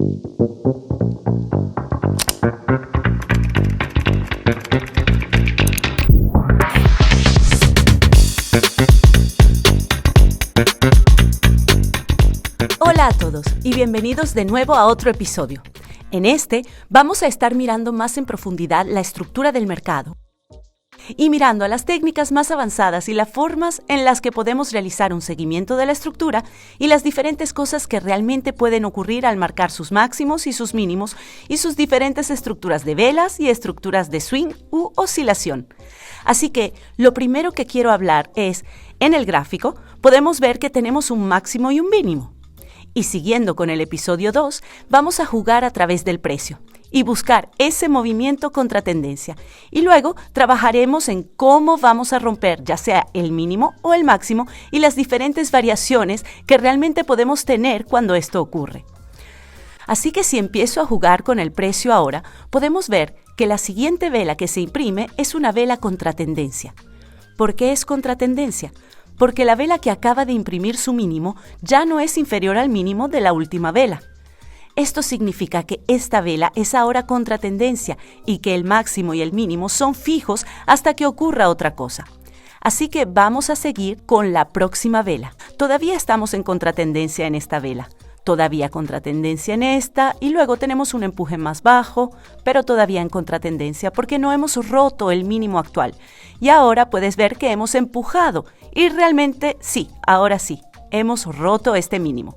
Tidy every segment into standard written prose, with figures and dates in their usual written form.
Hola a todos y bienvenidos de nuevo a otro episodio. En este vamos a estar mirando más en profundidad la estructura del mercado y mirando a las técnicas más avanzadas y las formas en las que podemos realizar un seguimiento de la estructura y las diferentes cosas que realmente pueden ocurrir al marcar sus máximos y sus mínimos y sus diferentes estructuras de velas y estructuras de swing u oscilación. Así que lo primero que quiero hablar es, en el gráfico podemos ver que tenemos un máximo y un mínimo. Y siguiendo con el episodio 2, vamos a jugar a través del precio y buscar ese movimiento contra tendencia. Y luego trabajaremos en cómo vamos a romper ya sea el mínimo o el máximo y las diferentes variaciones que realmente podemos tener cuando esto ocurre. Así que si empiezo a jugar con el precio ahora, podemos ver que la siguiente vela que se imprime es una vela contra tendencia. ¿Por qué es contra tendencia? Porque la vela que acaba de imprimir su mínimo ya no es inferior al mínimo de la última vela. Esto significa que esta vela es ahora contra tendencia y que el máximo y el mínimo son fijos hasta que ocurra otra cosa. Así que vamos a seguir con la próxima vela. Todavía estamos en contratendencia en esta vela. Todavía contratendencia en esta y luego tenemos un empuje más bajo, pero todavía en contratendencia porque no hemos roto el mínimo actual. Y ahora puedes ver que hemos empujado y realmente sí, ahora sí, hemos roto este mínimo.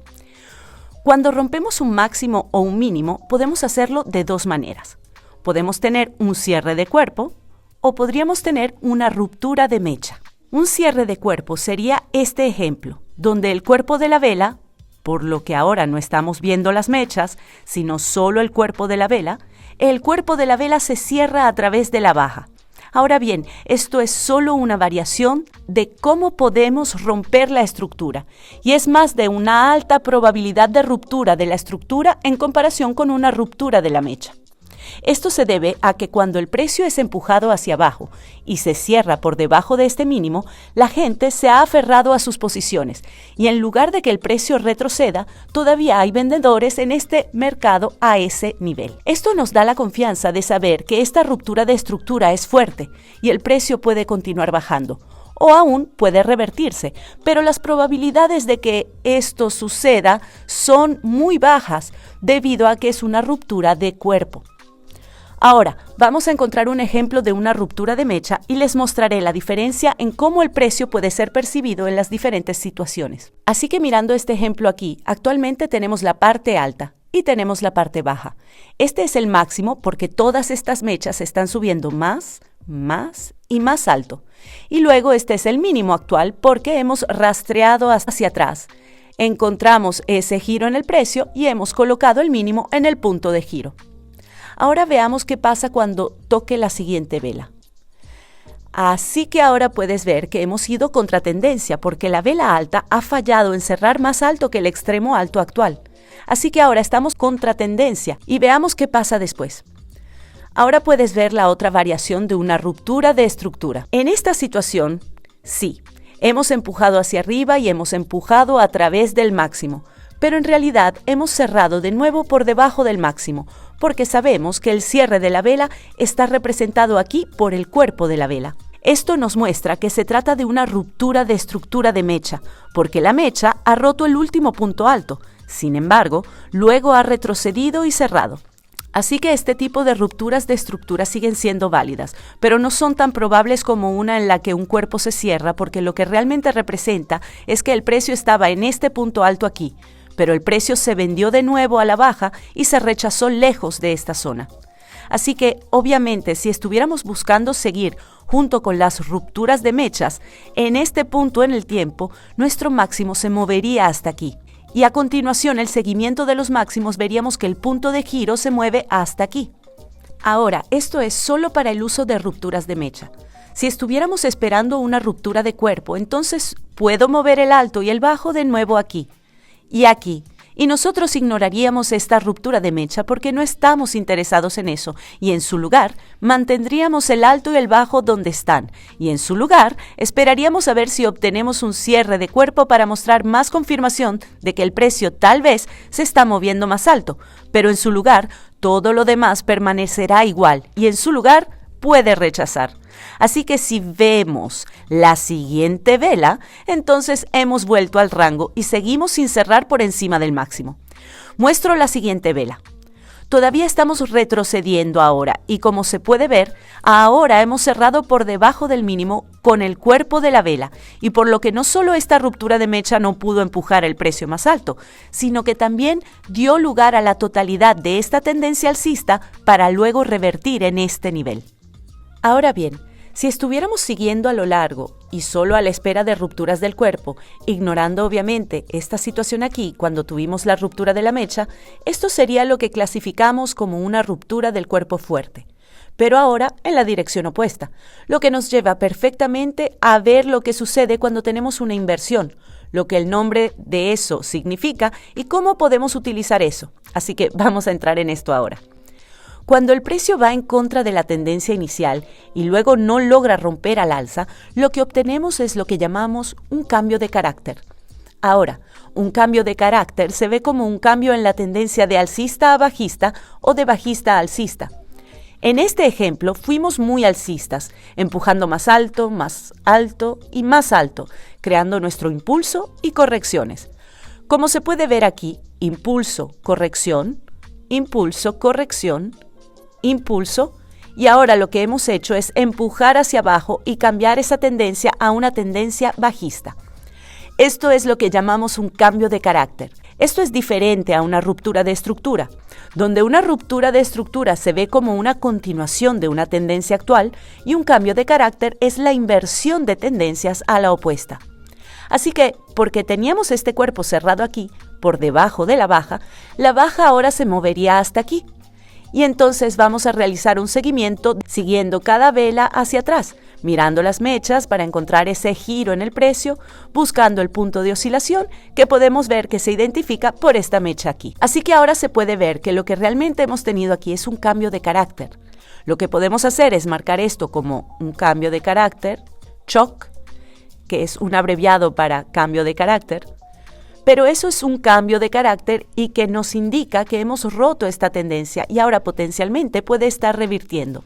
Cuando rompemos un máximo o un mínimo, podemos hacerlo de dos maneras. Podemos tener un cierre de cuerpo o podríamos tener una ruptura de mecha. Un cierre de cuerpo sería este ejemplo, donde el cuerpo de la vela, por lo que ahora no estamos viendo las mechas, sino solo el cuerpo de la vela, el cuerpo de la vela se cierra a través de la baja. Ahora bien, esto es solo una variación de cómo podemos romper la estructura, y es más de una alta probabilidad de ruptura de la estructura en comparación con una ruptura de la mecha. Esto se debe a que cuando el precio es empujado hacia abajo y se cierra por debajo de este mínimo, la gente se ha aferrado a sus posiciones y en lugar de que el precio retroceda, todavía hay vendedores en este mercado a ese nivel. Esto nos da la confianza de saber que esta ruptura de estructura es fuerte y el precio puede continuar bajando. O aún puede revertirse, pero las probabilidades de que esto suceda son muy bajas debido a que es una ruptura de cuerpo. Ahora, vamos a encontrar un ejemplo de una ruptura de mecha y les mostraré la diferencia en cómo el precio puede ser percibido en las diferentes situaciones. Así que mirando este ejemplo aquí, actualmente tenemos la parte alta y tenemos la parte baja. Este es el máximo porque todas estas mechas están subiendo más y más alto. Y luego este es el mínimo actual porque hemos rastreado hacia atrás. Encontramos ese giro en el precio y hemos colocado el mínimo en el punto de giro. Ahora veamos qué pasa cuando toque la siguiente vela. Así que ahora puedes ver que hemos ido contra tendencia porque la vela alta ha fallado en cerrar más alto que el extremo alto actual. Así que ahora estamos contra tendencia y veamos qué pasa después. Ahora puedes ver la otra variación de una ruptura de estructura. En esta situación, sí, hemos empujado hacia arriba y hemos empujado a través del máximo, pero en realidad hemos cerrado de nuevo por debajo del máximo, porque sabemos que el cierre de la vela está representado aquí por el cuerpo de la vela. Esto nos muestra que se trata de una ruptura de estructura de mecha, porque la mecha ha roto el último punto alto. Sin embargo, luego ha retrocedido y cerrado. Así que este tipo de rupturas de estructura siguen siendo válidas, pero no son tan probables como una en la que un cuerpo se cierra, porque lo que realmente representa es que el precio estaba en este punto alto aquí, pero el precio se vendió de nuevo a la baja y se rechazó lejos de esta zona. Así que, obviamente, si estuviéramos buscando seguir junto con las rupturas de mechas, en este punto en el tiempo, nuestro máximo se movería hasta aquí. Y a continuación, el seguimiento de los máximos veríamos que el punto de giro se mueve hasta aquí. Ahora, esto es solo para el uso de rupturas de mecha. Si estuviéramos esperando una ruptura de cuerpo, entonces puedo mover el alto y el bajo de nuevo aquí. Y aquí, Y nosotros ignoraríamos esta ruptura de mecha porque no estamos interesados en eso, y en su lugar mantendríamos el alto y el bajo donde están, y en su lugar esperaríamos a ver si obtenemos un cierre de cuerpo para mostrar más confirmación de que el precio tal vez se está moviendo más alto, pero en su lugar todo lo demás permanecerá igual, y en su lugar puede rechazar. Así que si vemos la siguiente vela, entonces hemos vuelto al rango y seguimos sin cerrar por encima del máximo. Muestro la siguiente vela. Todavía estamos retrocediendo ahora y como se puede ver, ahora hemos cerrado por debajo del mínimo con el cuerpo de la vela y por lo que no solo esta ruptura de mecha no pudo empujar el precio más alto, sino que también dio lugar a la totalidad de esta tendencia alcista para luego revertir en este nivel. Ahora bien, si estuviéramos siguiendo a lo largo y solo a la espera de rupturas del cuerpo, ignorando obviamente esta situación aquí cuando tuvimos la ruptura de la mecha, esto sería lo que clasificamos como una ruptura del cuerpo fuerte, pero ahora en la dirección opuesta, lo que nos lleva perfectamente a ver lo que sucede cuando tenemos una inversión, lo que el nombre de eso significa y cómo podemos utilizar eso. Así que vamos a entrar en esto ahora. Cuando el precio va en contra de la tendencia inicial y luego no logra romper al alza, lo que obtenemos es lo que llamamos un cambio de carácter. Ahora, un cambio de carácter se ve como un cambio en la tendencia de alcista a bajista o de bajista a alcista. En este ejemplo fuimos muy alcistas, empujando más alto y más alto, creando nuestro impulso y correcciones. Como se puede ver aquí, impulso, corrección, impulso, y ahora lo que hemos hecho es empujar hacia abajo y cambiar esa tendencia a una tendencia bajista. Esto es lo que llamamos un cambio de carácter. Esto es diferente a una ruptura de estructura, donde una ruptura de estructura se ve como una continuación de una tendencia actual y un cambio de carácter es la inversión de tendencias a la opuesta. Así que, porque teníamos este cuerpo cerrado aquí, por debajo de la baja ahora se movería hasta aquí. Y entonces vamos a realizar un seguimiento siguiendo cada vela hacia atrás, mirando las mechas para encontrar ese giro en el precio, buscando el punto de oscilación que podemos ver que se identifica por esta mecha aquí. Así que ahora se puede ver que lo que realmente hemos tenido aquí es un cambio de carácter. Lo que podemos hacer es marcar esto como un cambio de carácter, CHOC, que es un abreviado para cambio de carácter, pero eso es un cambio de carácter y que nos indica que hemos roto esta tendencia y ahora potencialmente puede estar revirtiendo.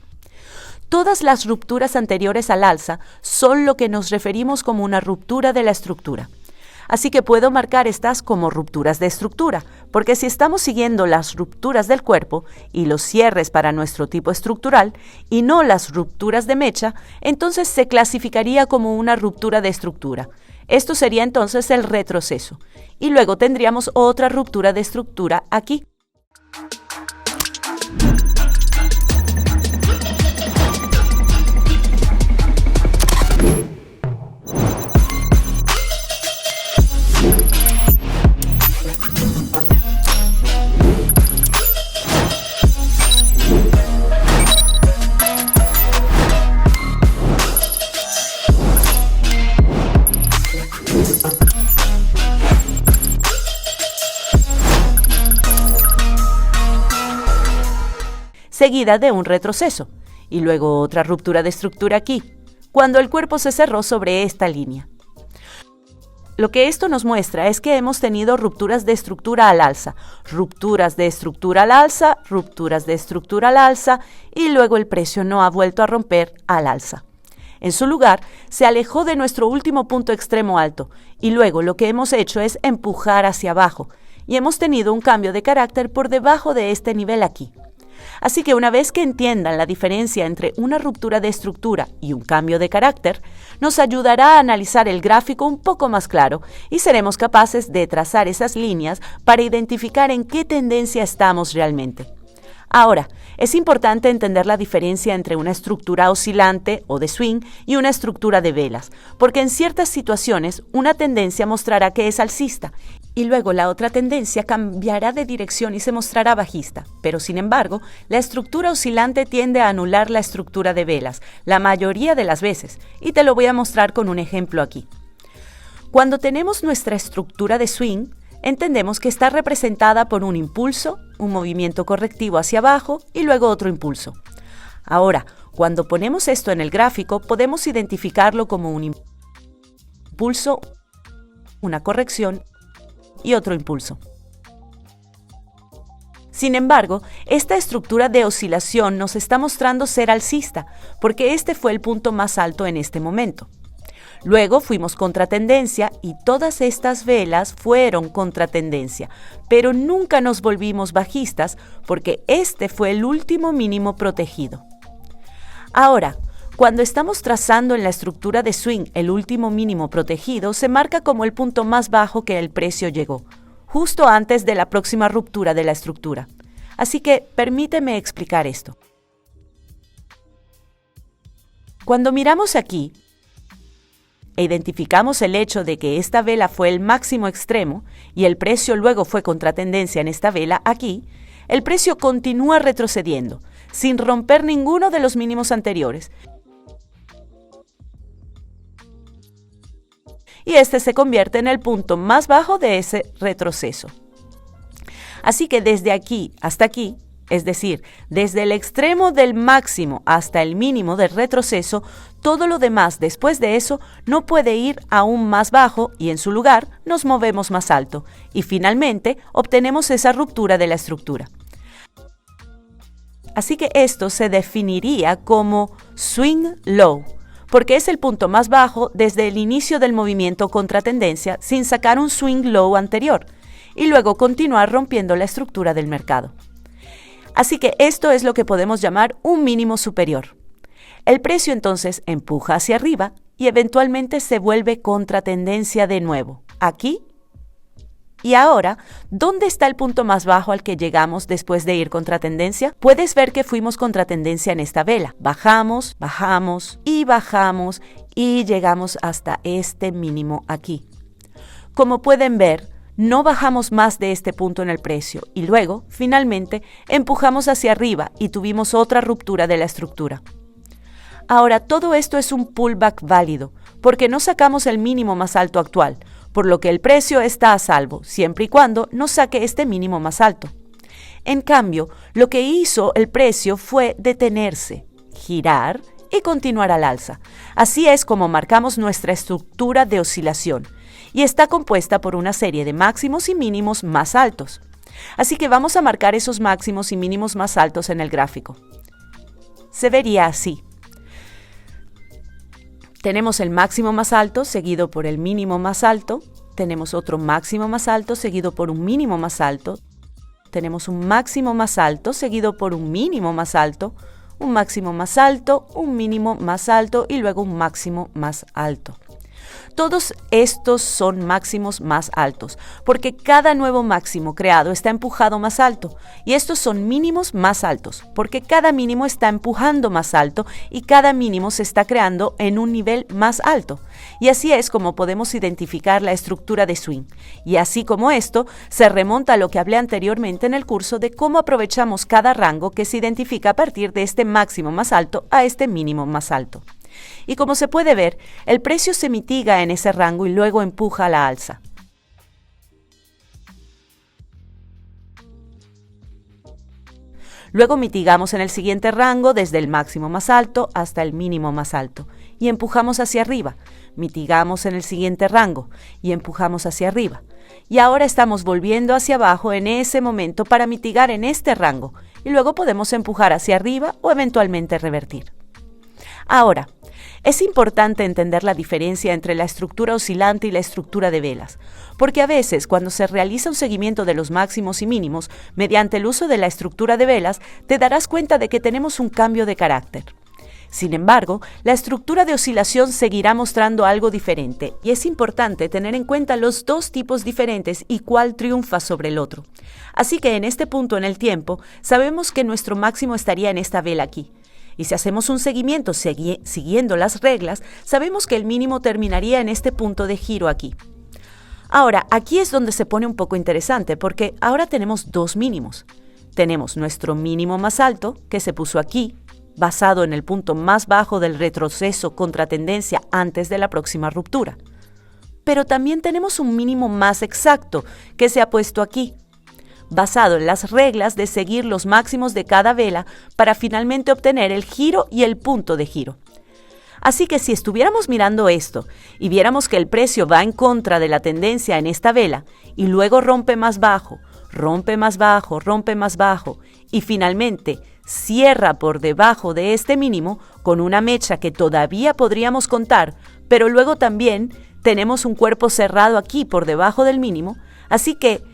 Todas las rupturas anteriores al alza son lo que nos referimos como una ruptura de la estructura. Así que puedo marcar estas como rupturas de estructura, porque si estamos siguiendo las rupturas del cuerpo y los cierres para nuestro tipo estructural y no las rupturas de mecha, entonces se clasificaría como una ruptura de estructura. Esto sería entonces el retroceso. Y luego tendríamos otra ruptura de estructura aquí. Seguida de un retroceso, y luego otra ruptura de estructura aquí, cuando el cuerpo se cerró sobre esta línea. Lo que esto nos muestra es que hemos tenido rupturas de estructura al alza, rupturas de estructura al alza, rupturas de estructura al alza, y luego el precio no ha vuelto a romper al alza. En su lugar, se alejó de nuestro último punto extremo alto, y luego lo que hemos hecho es empujar hacia abajo, y hemos tenido un cambio de carácter por debajo de este nivel aquí. Así que una vez que entiendan la diferencia entre una ruptura de estructura y un cambio de carácter, nos ayudará a analizar el gráfico un poco más claro y seremos capaces de trazar esas líneas para identificar en qué tendencia estamos realmente. Ahora, es importante entender la diferencia entre una estructura oscilante o de swing y una estructura de velas, porque en ciertas situaciones una tendencia mostrará que es alcista y luego la otra tendencia cambiará de dirección y se mostrará bajista. Pero sin embargo, la estructura oscilante tiende a anular la estructura de velas, la mayoría de las veces, y te lo voy a mostrar con un ejemplo aquí. Cuando tenemos nuestra estructura de swing, entendemos que está representada por un impulso, un movimiento correctivo hacia abajo y luego otro impulso. Ahora, cuando ponemos esto en el gráfico, podemos identificarlo como un impulso, una corrección y otro impulso. Sin embargo, esta estructura de oscilación nos está mostrando ser alcista, porque este fue el punto más alto en este momento. Luego fuimos contratendencia y todas estas velas fueron contratendencia, pero nunca nos volvimos bajistas porque este fue el último mínimo protegido. Ahora, cuando estamos trazando en la estructura de swing el último mínimo protegido, se marca como el punto más bajo que el precio llegó, justo antes de la próxima ruptura de la estructura. Así que permíteme explicar esto. Cuando miramos aquí e identificamos el hecho de que esta vela fue el máximo extremo y el precio luego fue contratendencia en esta vela aquí, el precio continúa retrocediendo, sin romper ninguno de los mínimos anteriores. Y este se convierte en el punto más bajo de ese retroceso. Así que desde aquí hasta aquí, es decir, desde el extremo del máximo hasta el mínimo del retroceso, todo lo demás después de eso no puede ir aún más bajo y en su lugar nos movemos más alto y finalmente obtenemos esa ruptura de la estructura. Así que esto se definiría como swing low, porque es el punto más bajo desde el inicio del movimiento contratendencia sin sacar un swing low anterior y luego continuar rompiendo la estructura del mercado. Así que esto es lo que podemos llamar un mínimo superior. El precio entonces empuja hacia arriba y eventualmente se vuelve contratendencia de nuevo, aquí y ahora. ¿Dónde está el punto más bajo al que llegamos después de ir contratendencia? Puedes ver que fuimos contratendencia en esta vela. Bajamos, bajamos y llegamos hasta este mínimo aquí. Como pueden ver, no bajamos más de este punto en el precio y luego, finalmente, empujamos hacia arriba y tuvimos otra ruptura de la estructura. Ahora, todo esto es un pullback válido, porque no sacamos el mínimo más alto actual, por lo que el precio está a salvo, siempre y cuando no saque este mínimo más alto. En cambio, lo que hizo el precio fue detenerse, girar y continuar al alza. Así es como marcamos nuestra estructura de oscilación, y está compuesta por una serie de máximos y mínimos más altos. Así que vamos a marcar esos máximos y mínimos más altos en el gráfico. Se vería así. Tenemos el máximo más alto seguido por el mínimo más alto, tenemos otro máximo más alto seguido por un mínimo más alto, tenemos un máximo más alto seguido por un mínimo más alto, un máximo más alto, un mínimo más alto y luego un máximo más alto. Todos estos son máximos más altos, porque cada nuevo máximo creado está empujado más alto, y estos son mínimos más altos, porque cada mínimo está empujando más alto y cada mínimo se está creando en un nivel más alto. Y así es como podemos identificar la estructura de swing. Y así como esto, se remonta a lo que hablé anteriormente en el curso de cómo aprovechamos cada rango que se identifica a partir de este máximo más alto a este mínimo más alto. Y como se puede ver, el precio se mitiga en ese rango y luego empuja a la alza. Luego mitigamos en el siguiente rango desde el máximo más alto hasta el mínimo más alto y empujamos hacia arriba. Mitigamos en el siguiente rango y empujamos hacia arriba. Y ahora estamos volviendo hacia abajo en ese momento para mitigar en este rango y luego podemos empujar hacia arriba o eventualmente revertir. Ahora, es importante entender la diferencia entre la estructura oscilante y la estructura de velas, porque a veces cuando se realiza un seguimiento de los máximos y mínimos mediante el uso de la estructura de velas, te darás cuenta de que tenemos un cambio de carácter. Sin embargo, la estructura de oscilación seguirá mostrando algo diferente y es importante tener en cuenta los dos tipos diferentes y cuál triunfa sobre el otro. Así que en este punto en el tiempo, sabemos que nuestro máximo estaría en esta vela aquí. Y si hacemos un seguimiento siguiendo las reglas, sabemos que el mínimo terminaría en este punto de giro aquí. Ahora, aquí es donde se pone un poco interesante, porque ahora tenemos dos mínimos. Tenemos nuestro mínimo más alto, que se puso aquí, basado en el punto más bajo del retroceso contra tendencia antes de la próxima ruptura. pero también tenemos un mínimo más exacto que se ha puesto aquí, basado en las reglas de seguir los máximos de cada vela para finalmente obtener el giro y el punto de giro. Así que si estuviéramos mirando esto y viéramos que el precio va en contra de la tendencia en esta vela y luego rompe más bajo, rompe más bajo, rompe más bajo y finalmente cierra por debajo de este mínimo con una mecha que todavía podríamos contar, pero luego también tenemos un cuerpo cerrado aquí por debajo del mínimo, así que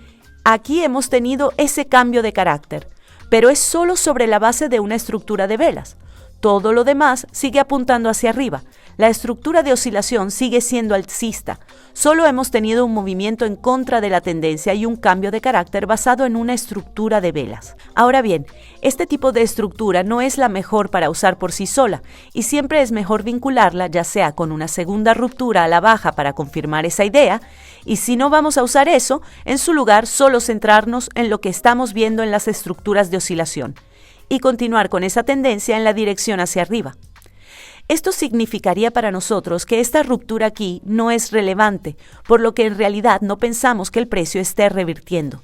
aquí hemos tenido ese cambio de carácter, pero es solo sobre la base de una estructura de velas. Todo lo demás sigue apuntando hacia arriba. La estructura de oscilación sigue siendo alcista. Solo hemos tenido un movimiento en contra de la tendencia y un cambio de carácter basado en una estructura de velas. Ahora bien, este tipo de estructura no es la mejor para usar por sí sola y siempre es mejor vincularla ya sea con una segunda ruptura a la baja para confirmar esa idea y si no vamos a usar eso, en su lugar solo centrarnos en lo que estamos viendo en las estructuras de oscilación y continuar con esa tendencia en la dirección hacia arriba. Esto significaría para nosotros que esta ruptura aquí no es relevante, por lo que en realidad no pensamos que el precio esté revirtiendo.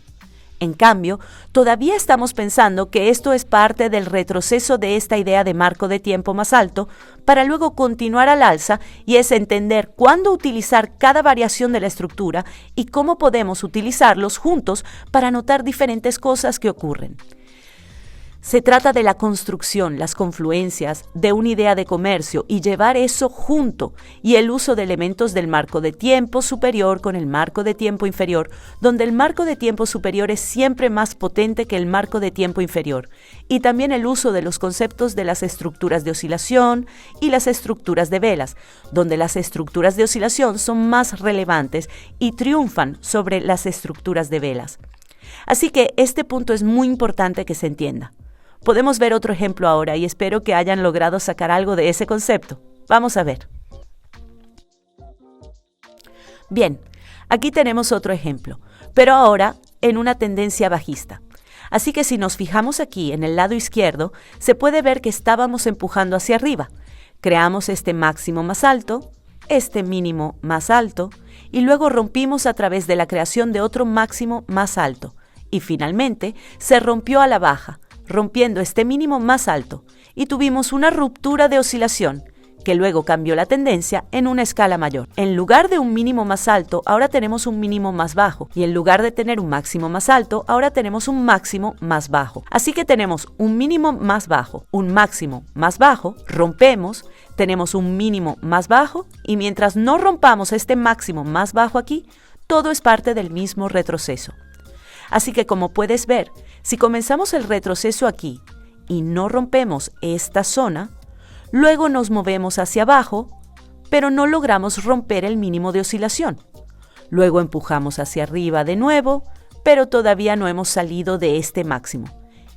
En cambio, todavía estamos pensando que esto es parte del retroceso de esta idea de marco de tiempo más alto para luego continuar al alza y es entender cuándo utilizar cada variación de la estructura y cómo podemos utilizarlos juntos para notar diferentes cosas que ocurren. Se trata de la construcción, las confluencias de una idea de comercio y llevar eso junto y el uso de elementos del marco de tiempo superior con el marco de tiempo inferior, donde el marco de tiempo superior es siempre más potente que el marco de tiempo inferior, y también el uso de los conceptos de las estructuras de oscilación y las estructuras de velas, donde las estructuras de oscilación son más relevantes y triunfan sobre las estructuras de velas. Así que este punto es muy importante que se entienda. Podemos ver otro ejemplo ahora y espero que hayan logrado sacar algo de ese concepto. Vamos a ver. Bien, aquí tenemos otro ejemplo, pero ahora en una tendencia bajista. Así que si nos fijamos aquí en el lado izquierdo, se puede ver que estábamos empujando hacia arriba. Creamos este máximo más alto, este mínimo más alto, y luego rompimos a través de la creación de otro máximo más alto. Y finalmente se rompió a la baja, rompiendo este mínimo más alto, y tuvimos una ruptura de oscilación, que luego cambió la tendencia en una escala mayor. En lugar de un mínimo más alto, ahora tenemos un mínimo más bajo, y en lugar de tener un máximo más alto, ahora tenemos un máximo más bajo. Así que tenemos un mínimo más bajo, un máximo más bajo, rompemos, tenemos un mínimo más bajo, y mientras no rompamos este máximo más bajo aquí, todo es parte del mismo retroceso. Así que como puedes ver, si comenzamos el retroceso aquí y no rompemos esta zona, luego nos movemos hacia abajo, pero no logramos romper el mínimo de oscilación. Luego empujamos hacia arriba de nuevo, pero todavía no hemos salido de este máximo.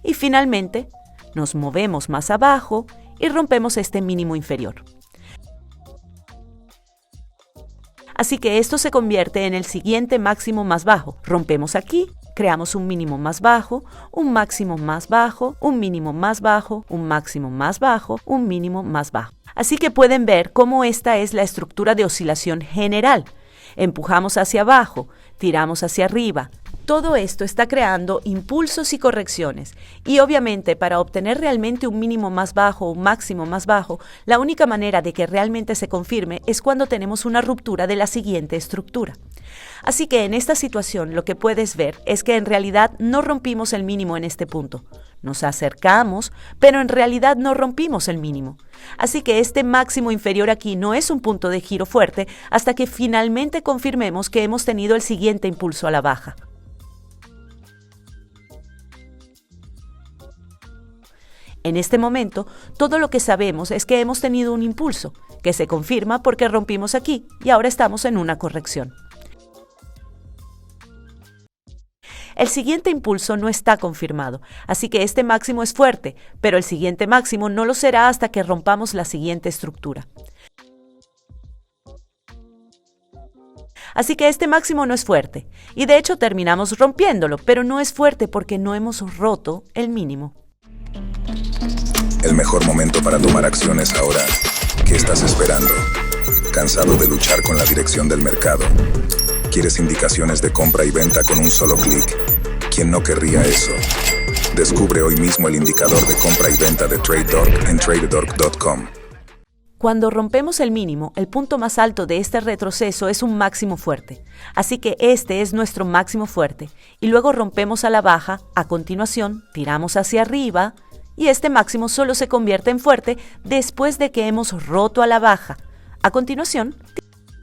Y finalmente, nos movemos más abajo y rompemos este mínimo inferior. Así que esto se convierte en el siguiente máximo más bajo. Rompemos aquí, creamos un mínimo más bajo, un máximo más bajo, un mínimo más bajo, un máximo más bajo, un mínimo más bajo. Así que pueden ver cómo esta es la estructura de oscilación general. Empujamos hacia abajo, tiramos hacia arriba. Todo esto está creando impulsos y correcciones. Y obviamente para obtener realmente un mínimo más bajo o un máximo más bajo, la única manera de que realmente se confirme es cuando tenemos una ruptura de la siguiente estructura. Así que en esta situación lo que puedes ver es que en realidad no rompimos el mínimo en este punto. Nos acercamos, pero en realidad no rompimos el mínimo. Así que este máximo inferior aquí no es un punto de giro fuerte hasta que finalmente confirmemos que hemos tenido el siguiente impulso a la baja. En este momento, todo lo que sabemos es que hemos tenido un impulso, que se confirma porque rompimos aquí y ahora estamos en una corrección. El siguiente impulso no está confirmado, así que este máximo es fuerte, pero el siguiente máximo no lo será hasta que rompamos la siguiente estructura. Así que este máximo no es fuerte, y de hecho terminamos rompiéndolo, pero no es fuerte porque no hemos roto el mínimo. El mejor momento para tomar acción es ahora. ¿Qué estás esperando? cansado de luchar con la dirección del mercado? ¿Quieres indicaciones de compra y venta con un solo clic? ¿Quién no querría eso? Descubre hoy mismo el indicador de compra y venta de TradeDork en tradedork.com. Cuando rompemos el mínimo, el punto más alto de este retroceso es un máximo fuerte. Así que este es nuestro máximo fuerte. Y luego rompemos a la baja, a continuación tiramos hacia arriba y este máximo solo se convierte en fuerte después de que hemos roto a la baja. A continuación,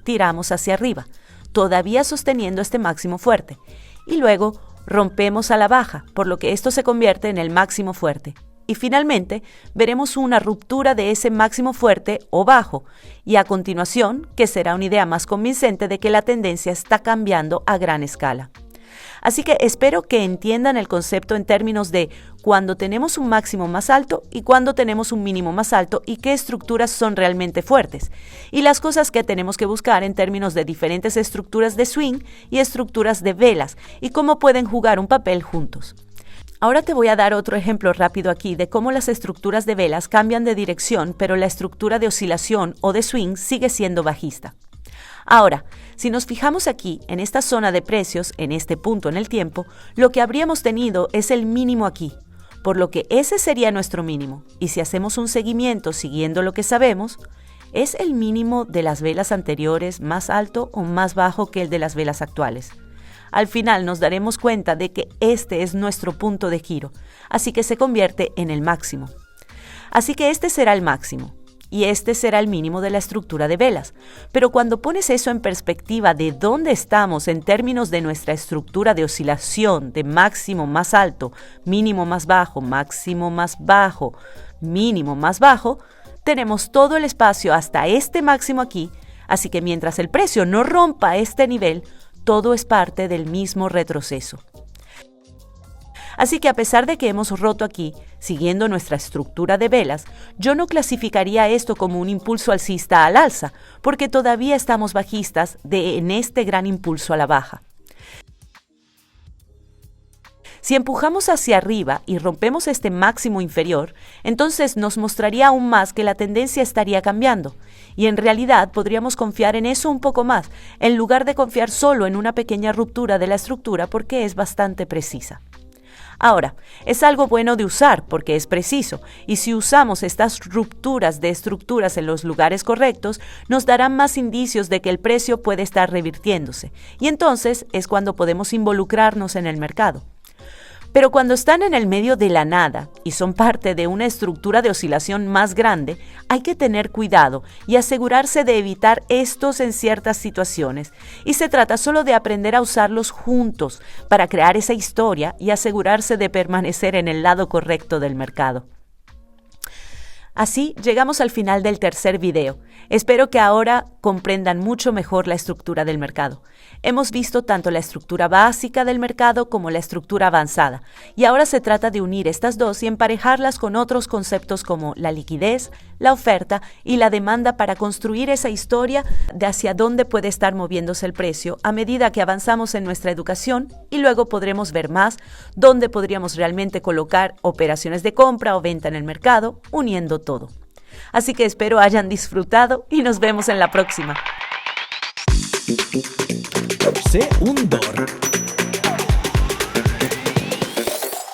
tiramos hacia arriba, todavía sosteniendo este máximo fuerte. Y luego rompemos a la baja, por lo que esto se convierte en el máximo fuerte. Y finalmente, veremos una ruptura de ese máximo fuerte o bajo, y a continuación, que será una idea más convincente de que la tendencia está cambiando a gran escala. Así que espero que entiendan el concepto en términos de cuando tenemos un máximo más alto y cuando tenemos un mínimo más alto y qué estructuras son realmente fuertes, y las cosas que tenemos que buscar en términos de diferentes estructuras de swing y estructuras de velas, y cómo pueden jugar un papel juntos. Ahora te voy a dar otro ejemplo rápido aquí de cómo las estructuras de velas cambian de dirección, pero la estructura de oscilación o de swing sigue siendo bajista. Ahora, si nos fijamos aquí, en esta zona de precios, en este punto en el tiempo, lo que habríamos tenido es el mínimo aquí, por lo que ese sería nuestro mínimo. Y si hacemos un seguimiento siguiendo lo que sabemos, ¿es el mínimo de las velas anteriores más alto o más bajo que el de las velas actuales? Al final nos daremos cuenta de que este es nuestro punto de giro, así que se convierte en el máximo. Así que este será el máximo, y este será el mínimo de la estructura de velas. Pero cuando pones eso en perspectiva de dónde estamos en términos de nuestra estructura de oscilación de máximo más alto, mínimo más bajo, máximo más bajo, mínimo más bajo, tenemos todo el espacio hasta este máximo aquí, así que mientras el precio no rompa este nivel, todo es parte del mismo retroceso. Así que a pesar de que hemos roto aquí, siguiendo nuestra estructura de velas, yo no clasificaría esto como un impulso alcista al alza, porque todavía estamos bajistas en este gran impulso a la baja. Si empujamos hacia arriba y rompemos este máximo inferior, entonces nos mostraría aún más que la tendencia estaría cambiando. Y en realidad podríamos confiar en eso un poco más, en lugar de confiar solo en una pequeña ruptura de la estructura porque es bastante precisa. Ahora, es algo bueno de usar porque es preciso, y si usamos estas rupturas de estructuras en los lugares correctos, nos darán más indicios de que el precio puede estar revirtiéndose, y entonces es cuando podemos involucrarnos en el mercado. Pero cuando están en el medio de la nada y son parte de una estructura de oscilación más grande, hay que tener cuidado y asegurarse de evitar estos en ciertas situaciones. Y se trata solo de aprender a usarlos juntos para crear esa historia y asegurarse de permanecer en el lado correcto del mercado. Así llegamos al final del tercer video. Espero que ahora comprendan mucho mejor la estructura del mercado. Hemos visto tanto la estructura básica del mercado como la estructura avanzada, y ahora se trata de unir estas dos y emparejarlas con otros conceptos como la liquidez, la oferta y la demanda para construir esa historia de hacia dónde puede estar moviéndose el precio a medida que avanzamos en nuestra educación, y luego podremos ver más dónde podríamos realmente colocar operaciones de compra o venta en el mercado, uniendo todo. Así que espero hayan disfrutado y nos vemos en la próxima. Sé un dor.